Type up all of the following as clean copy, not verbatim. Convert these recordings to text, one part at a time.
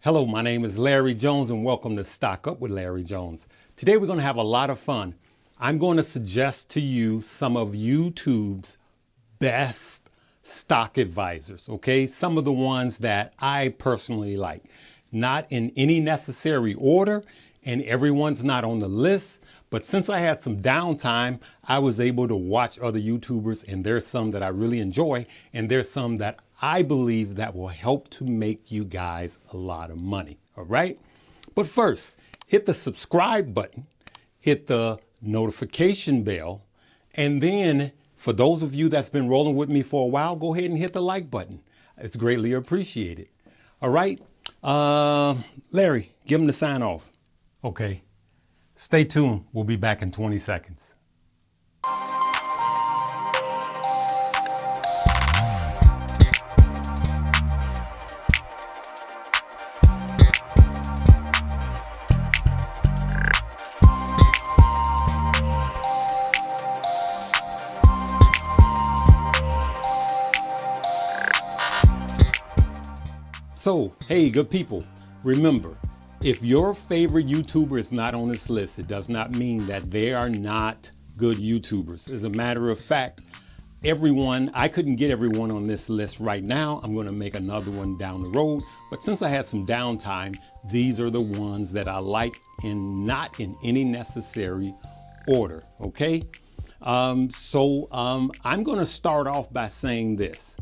Hello, my name is Larry Jones and welcome to Stock Up with Larry Jones. Today we're going to have a lot of fun. I'm going to suggest to you some of YouTube's best stock advisors, okay? Some of the ones that I personally like. Not in any necessary order, and everyone's not on the list, but since I had some downtime, I was able to watch other YouTubers, and there's some that I really enjoy, and there's some that I believe that will help to make you guys a lot of money, all right? But first, hit the subscribe button, hit the notification bell, and then for those of you that's been rolling with me for a while, go ahead and hit the like button. It's greatly appreciated. All right, Larry, give him the sign off. Okay, stay tuned. We'll be back in 20 seconds. So, hey, good people, remember, if your favorite YouTuber is not on this list, it does not mean that they are not good YouTubers. As a matter of fact, I couldn't get everyone on this list right now. I'm going to make another one down the road. But since I had some downtime, these are the ones that I like and not in any necessary order, okay? I'm going to start off by saying this.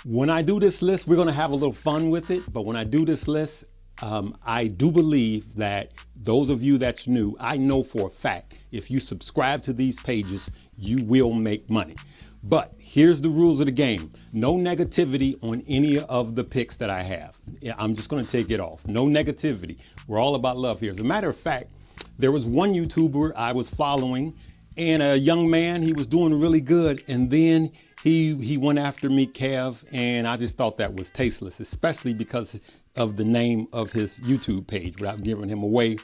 When I do this list, we're going to have a little fun with it. But when I do this list, I do believe that those of you that's new, I know for a fact, if you subscribe to these pages, you will make money. But here's the rules of the game. No negativity on any of the picks that I have. I'm just going to take it off. No negativity. We're all about love here. As a matter of fact, there was one YouTuber I was following, and a young man, he was doing really good. And then he went after me, Kev, and I just thought that was tasteless, especially because of the name of his YouTube page without giving him away.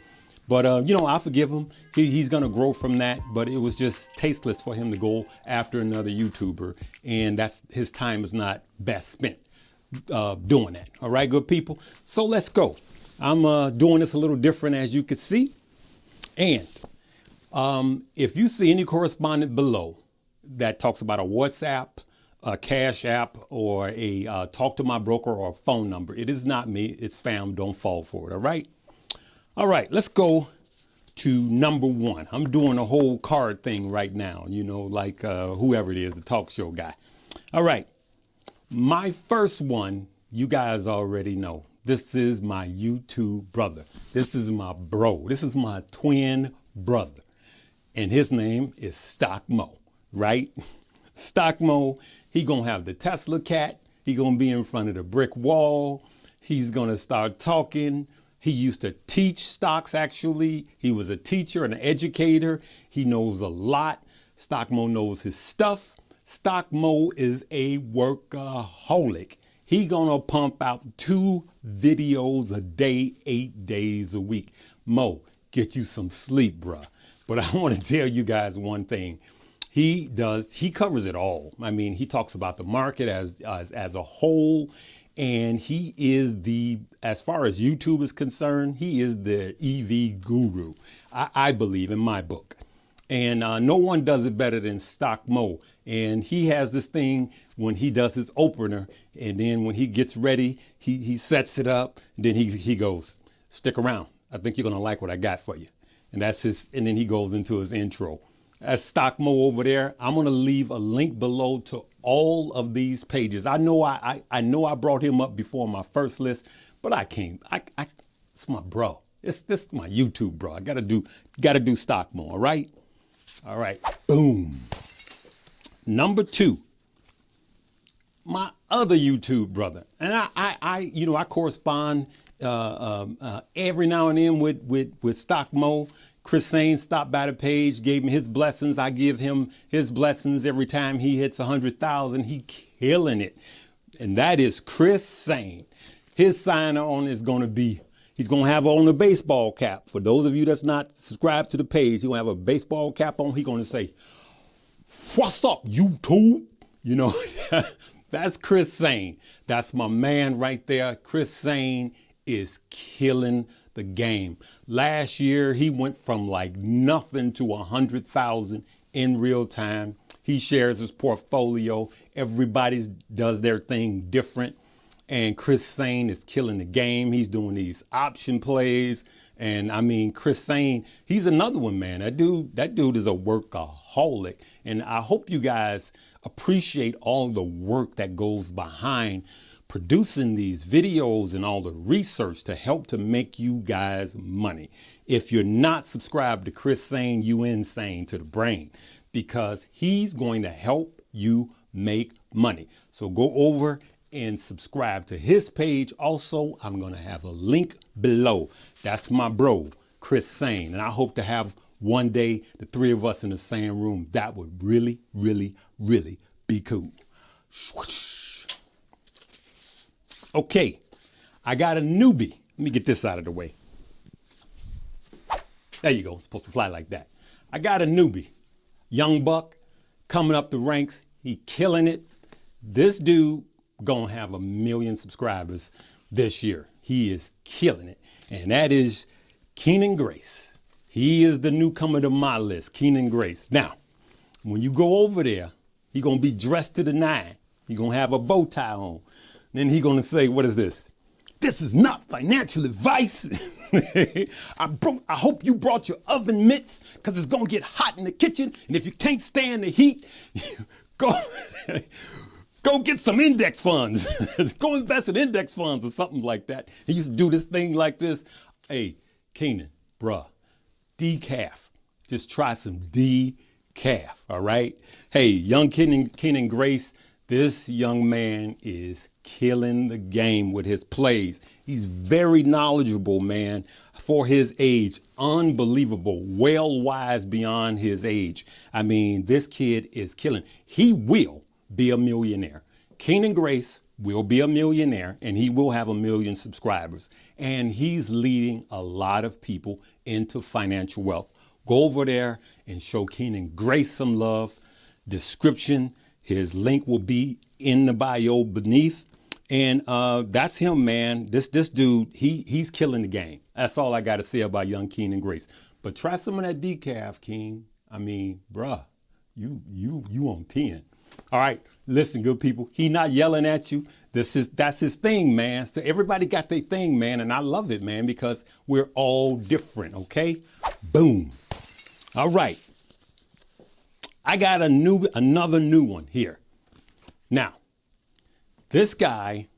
But, I forgive him. He's going to grow from that. But it was just tasteless for him to go after another YouTuber. And his time is not best spent doing that. All right, good people. So let's go. I'm doing this a little different, as you can see. And if you see any correspondent below that talks about a WhatsApp, a Cash App, or a talk to my broker or a phone number, it is not me. It's spam. Don't fall for it. All right. All right. Let's go to number one. I'm doing a whole card thing right now, like whoever it is, the talk show guy. All right. My first one, you guys already know. This is my YouTube brother. This is my bro. This is my twin brother. And his name is Stockmo, right? Stockmo, he gonna have the Tesla cat. He gonna be in front of the brick wall. He's gonna start talking. He used to teach stocks, actually. He was a teacher and an educator. He knows a lot. Stockmo knows his stuff. Stockmo is a workaholic. He gonna pump out 2 videos a day, 8 days a week. Mo, get you some sleep, bruh. But I want to tell you guys one thing. He covers it all. I mean, he talks about the market as a whole, and he is as far as YouTube is concerned, he is the EV guru, I believe, in my book. And no one does it better than Stockmo. And he has this thing when he does his opener, and then when he gets ready, he sets it up, and then he goes, stick around. I think you're going to like what I got for you. And and then he goes into his intro. That's Stockmo over there. I'm going to leave a link below to all of these pages. I know I brought him up before my first list, but I can't. It's my bro. This is my YouTube bro. I got to do Stockmo, all right? All right. Boom. Number 2. My other YouTube brother. And I correspond every now and then with Stockmo. Chris Sane stopped by the page, gave me his blessings. I give him his blessings every time he hits 100,000. He killing it. And that is Chris Sane. His sign on is going to be, he's going to have on a baseball cap. For those of you that's not subscribed to the page, he's going to have a baseball cap on. He's going to say, "What's up, YouTube?" That's Chris Sane. That's my man right there. Chris Sane is killing the game. Last year, he went from like nothing to 100,000 in real time. He shares his portfolio. Everybody does their thing different. And Sane is killing the game. He's doing these option plays. And I mean, Sane, he's another one, man. That dude is a workaholic. And I hope you guys appreciate all the work that goes behind producing these videos and all the research to help to make you guys money. If you're not subscribed to Sane, you insane to the brain, because he's going to help you make money. So go over and subscribe to his page. Also, I'm going to have a link below. That's my bro, Sane. And I hope to have one day the three of us in the same room. That would really, really, really be cool. Okay, I got a newbie. Let me get this out of the way. There you go. It's supposed to fly like that. I got a newbie. Young buck coming up the ranks. He killing it. This dude gonna have 1 million subscribers this year. He is killing it. And that is Keenan Grace. He is the newcomer to my list, Keenan Grace. Now, when you go over there, he gonna be dressed to the nine. He gonna have a bow tie on. Then he gonna say, what is this? This is not financial advice. I hope you brought your oven mitts, because it's gonna get hot in the kitchen. And if you can't stand the heat, go get some index funds. Go invest in index funds or something like that. He used to do this thing like this. Hey, Keenan, bruh, decaf. Just try some decaf, all right? Hey, young Keenan Grace, this young man is killing the game with his plays. He's very knowledgeable, man, for his age. Unbelievable, well wise beyond his age. I mean, this kid is killing. He will be a millionaire. Keenan Grace will be a millionaire, and he will have 1 million subscribers. And he's leading a lot of people into financial wealth. Go over there and show Keenan Grace some love. Description, his link will be in the bio beneath. And that's him, man. This dude, he's killing the game. That's all I got to say about young Keenan Grace. But try some of that decaf, King. I mean, bruh, you on 10. All right, listen, good people. He not yelling at you. That's his thing, man. So everybody got their thing, man, and I love it, man, because we're all different. Okay, boom. All right, I got another new one here. Now, this guy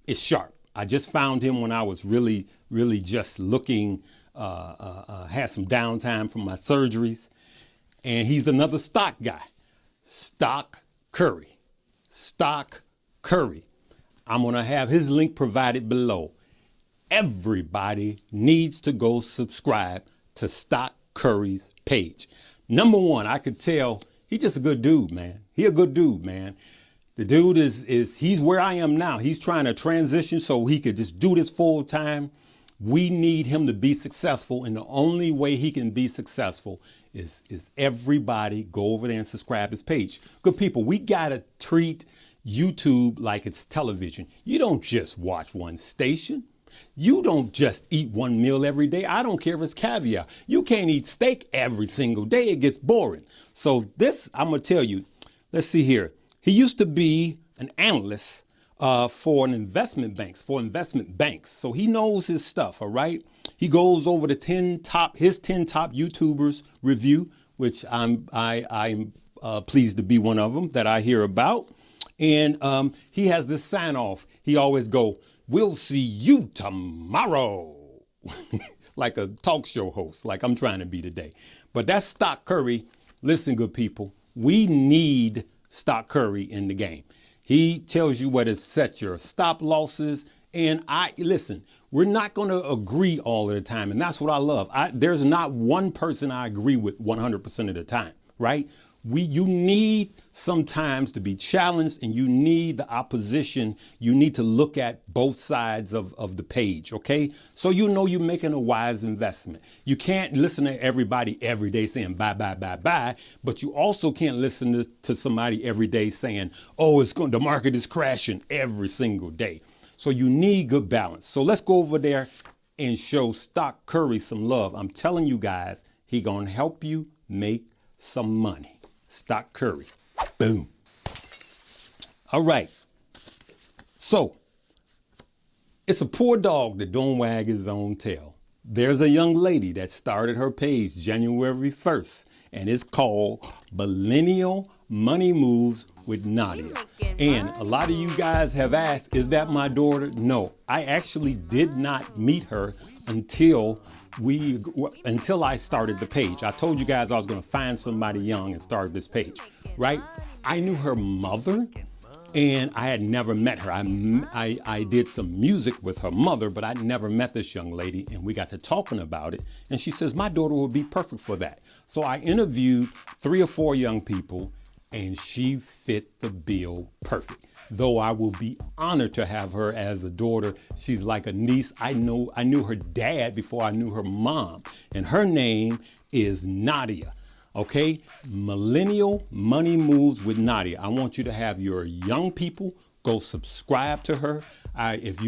is sharp. I just found him when I was really just looking. Had some downtime from my surgeries, and he's another stock guy. Stock Curry. I'm going to have his link provided below. Everybody needs to go subscribe to Stock Curry's page. Number one, I could tell he's just a good dude, man. He a good dude, man. The dude he's where I am now. He's trying to transition so he could just do this full time. We need him to be successful, and the only way he can be successful is everybody go over there and subscribe to his page. Good people, we gotta treat YouTube like it's television. You don't just watch one station. You don't just eat one meal every day. I don't care if it's caviar. You can't eat steak every single day. It gets boring. So this, I'm gonna tell you, let's see here. He used to be an analyst for investment banks. So he knows his stuff, all right? He goes over his 10 top YouTubers review, which I'm pleased to be one of them that I hear about. And he has this sign off. He always go, "We'll see you tomorrow." Like a talk show host, like I'm trying to be today. But that's Stock Curry. Listen, good people, we need Stock Curry in the game. He tells you where to set your stop losses. And listen, we're not going to agree all of the time. And that's what I love. There's not one person I agree with 100% of the time, right? You need sometimes to be challenged, and you need the opposition. You need to look at both sides of the page, okay? So you know you're making a wise investment. You can't listen to everybody every day saying buy, buy, buy, buy, but you also can't listen to somebody every day saying, oh, the market is crashing every single day. So you need good balance. So let's go over there and show Stock Curry some love. I'm telling you guys, he gonna help you make some money. Stock Curry, boom. All right, so it's a poor dog that don't wag his own tail. There's a young lady that started her page January 1st, and it's called Millennial Money Moves with Nadia. And a lot of you guys have asked, is that my daughter? No, I actually did not meet her until I started the page. I told you guys I was going to find somebody young and start this page, right? I knew her mother, and I had never met her. I did some music with her mother, but I'd never met this young lady, and we got to talking about it. And she says, my daughter would be perfect for that. So I interviewed 3 or 4 young people, and she fit the bill perfect. Though I will be honored to have her as a daughter. She's like a niece. I knew her dad before I knew her mom, and her name is Nadia. Okay, Millennial Money Moves with Nadia. I want you to have your young people go subscribe to her. If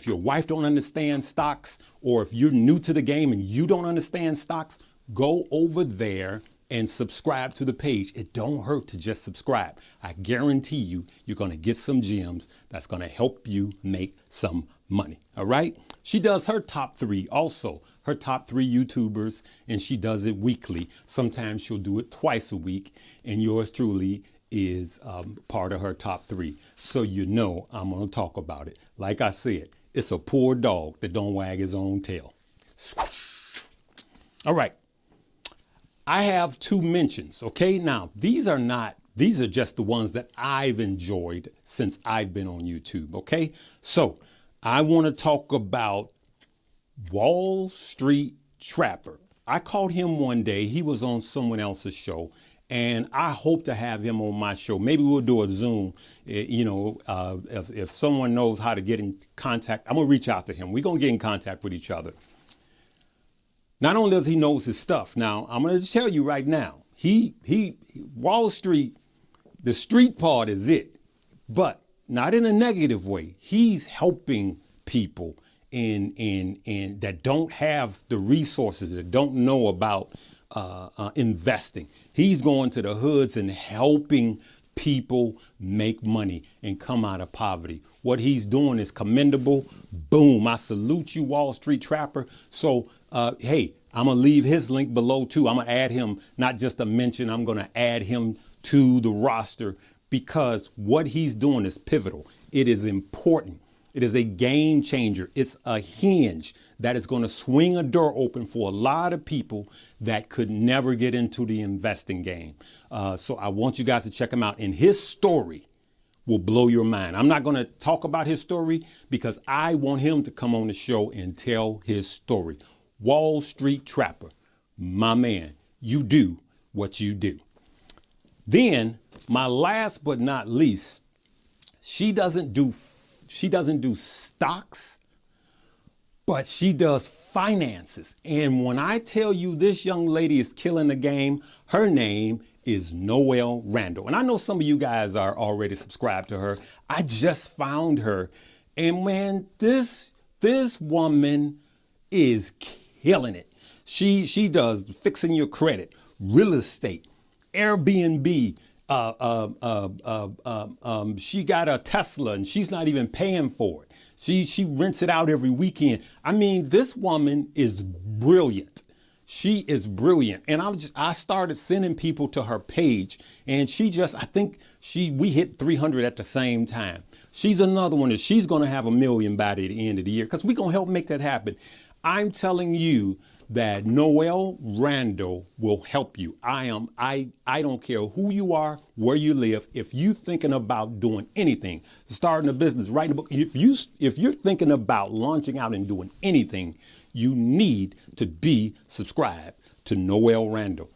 your wife don't understand stocks, or if you're new to the game and you don't understand stocks, go over there and subscribe to the page. It don't hurt to just subscribe. I guarantee you're gonna get some gems that's gonna help you make some money. All right. She does her top 3 also. Her top 3 YouTubers, and she does it weekly. Sometimes she'll do it twice a week, and yours truly is part of her top 3. So you know I'm gonna talk about it. Like I said, it's a poor dog that don't wag his own tail. All right, I have 2 mentions. Okay, now these are just the ones that I've enjoyed since I've been on YouTube. Okay, so I want to talk about Wall Street Trapper. I called him one day. He was on someone else's show, and I hope to have him on my show. Maybe we'll do a Zoom. If someone knows how to get in contact, I'm gonna reach out to him. We're gonna get in contact with each other. Not only does he knows his stuff. Now I'm gonna tell you right now, he Wall Street, the street part is it, but not in a negative way. He's helping people in that don't have the resources, that don't know about investing. He's going to the hoods and helping people make money and come out of poverty. What he's doing is commendable. Boom. I salute you, Wall Street Trapper. So, hey, I'm going to leave his link below too. I'm going to add him, not just a mention. I'm going to add him to the roster because what he's doing is pivotal. It is important. It is a game changer. It's a hinge that is going to swing a door open for a lot of people that could never get into the investing game. So I want you guys to check him out. And his story will blow your mind. I'm not going to talk about his story because I want him to come on the show and tell his story. Wall Street Trapper, my man, you do what you do. Then my last but not least, she doesn't do stocks, but she does finances. And when I tell you this young lady is killing the game, her name is Noelle Randall. And I know some of you guys are already subscribed to her. I just found her. And man, this woman is killing it. She does fixing your credit, real estate, Airbnb. She got a Tesla and she's not even paying for it. She rents it out every weekend. I mean, this woman is brilliant. She is brilliant. And I started sending people to her page, and we hit 300 at the same time. She's another one that she's going to have 1 million by the end of the year because we're going to help make that happen. I'm telling you that Noelle Randall will help you. I don't care who you are, where you live. If you're thinking about doing anything, starting a business, writing a book, if you're thinking about launching out and doing anything, you need to be subscribed to Noelle Randall.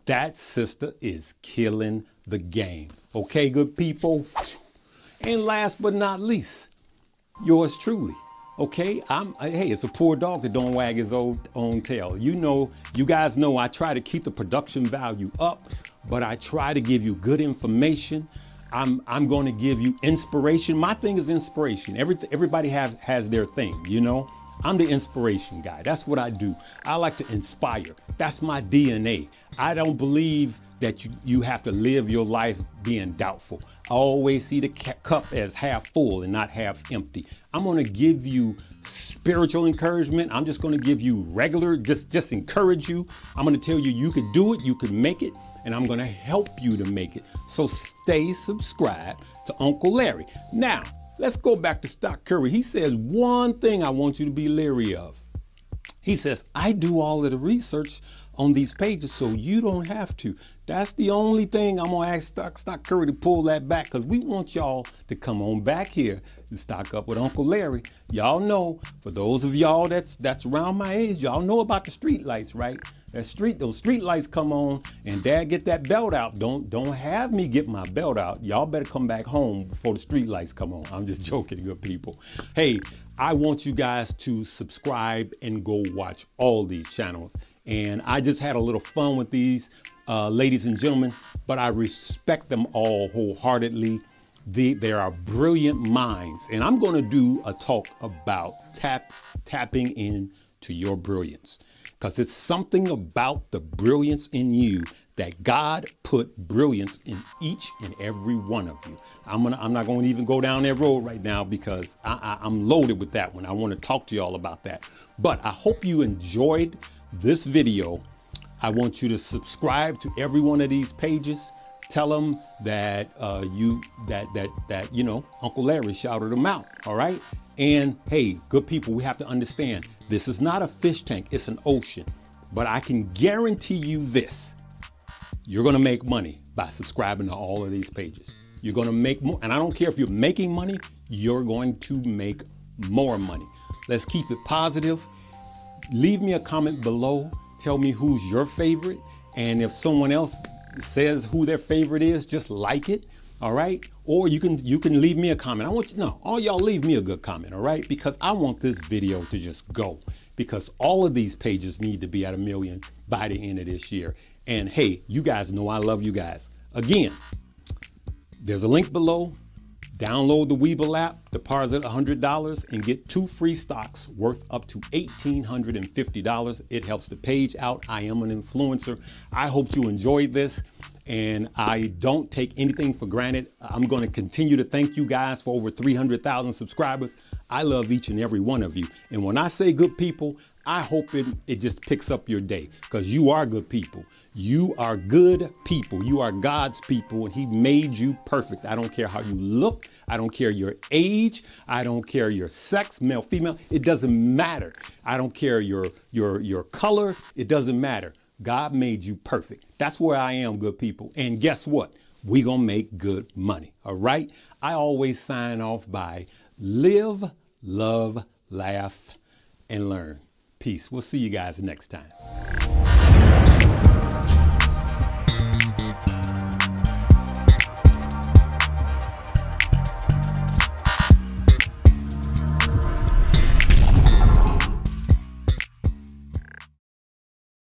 That sister is killing the game. Okay, good people. And last but not least, yours truly. Okay, hey, it's a poor dog that don't wag his own tail. You guys know I try to keep the production value up, but I try to give you good information. I'm going to give you inspiration. My thing is inspiration. Everybody has their thing, you know. I'm the inspiration guy. That's what I do. I like to inspire. That's my DNA. I don't believe that you have to live your life being doubtful. I always see the cup as half full and not half empty. I'm going to give you spiritual encouragement. I'm just going to give you regular, just encourage you. I'm going to tell you you could do it, you could make it, and I'm going to help you to make it. So stay subscribed to Uncle Larry. Now, let's go back to Stock Curry. He says one thing I want you to be leery of. He says, I do all of the research on these pages so you don't have to. That's the only thing I'm going to ask Stock Curry to pull that back, because we want y'all to come on back here and stock up with Uncle Larry. Y'all know, for those of y'all that's around my age, y'all know about the street lights, right? Those street lights come on and Dad get that belt out. Don't have me get my belt out. Y'all better come back home before the street lights come on. I'm just joking, good people. Hey, I want you guys to subscribe and go watch all these channels. And I just had a little fun with these ladies and gentlemen, but I respect them all wholeheartedly. They are brilliant minds. And I'm going to do a talk about tapping into your brilliance. Because it's something about the brilliance in you that God put brilliance in each and every one of you. I'm not going to even go down that road right now, because I'm loaded with that one. I want to talk to y'all about that. But I hope you enjoyed this video. I want you to subscribe to every one of these pages. Tell them that you know, Uncle Larry shouted them out. All right. And hey, good people, we have to understand, this is not a fish tank, it's an ocean. But I can guarantee you this: you're going to make money by subscribing to all of these pages. You're going to make more. And I don't care if you're making money, you're going to make more money. Let's keep it positive. Leave me a comment below. Tell me who's your favorite. And if someone else says who their favorite is, just like it. All right. Or you can leave me a comment. I want you to know, all y'all leave me a good comment. All right. Because I want this video to just go, because all of these pages need to be at 1 million by the end of this year. And hey, you guys know I love you guys. Again, there's a link below. Download the Webull app, deposit $100 and get 2 free stocks worth up to $1,850. It helps the page out. I am an influencer. I hope you enjoyed this, and I don't take anything for granted. I'm going to continue to thank you guys for over 300,000 subscribers. I love each and every one of you. And when I say good people, I hope it just picks up your day, because you are good people. You are good people. You are God's people, and He made you perfect. I don't care how you look. I don't care your age. I don't care your sex, male, female. It doesn't matter. I don't care your color. It doesn't matter. God made you perfect. That's where I am, good people. And guess what? We gonna make good money. All right. I always sign off by live, love, laugh, and learn. Peace. We'll see you guys next time.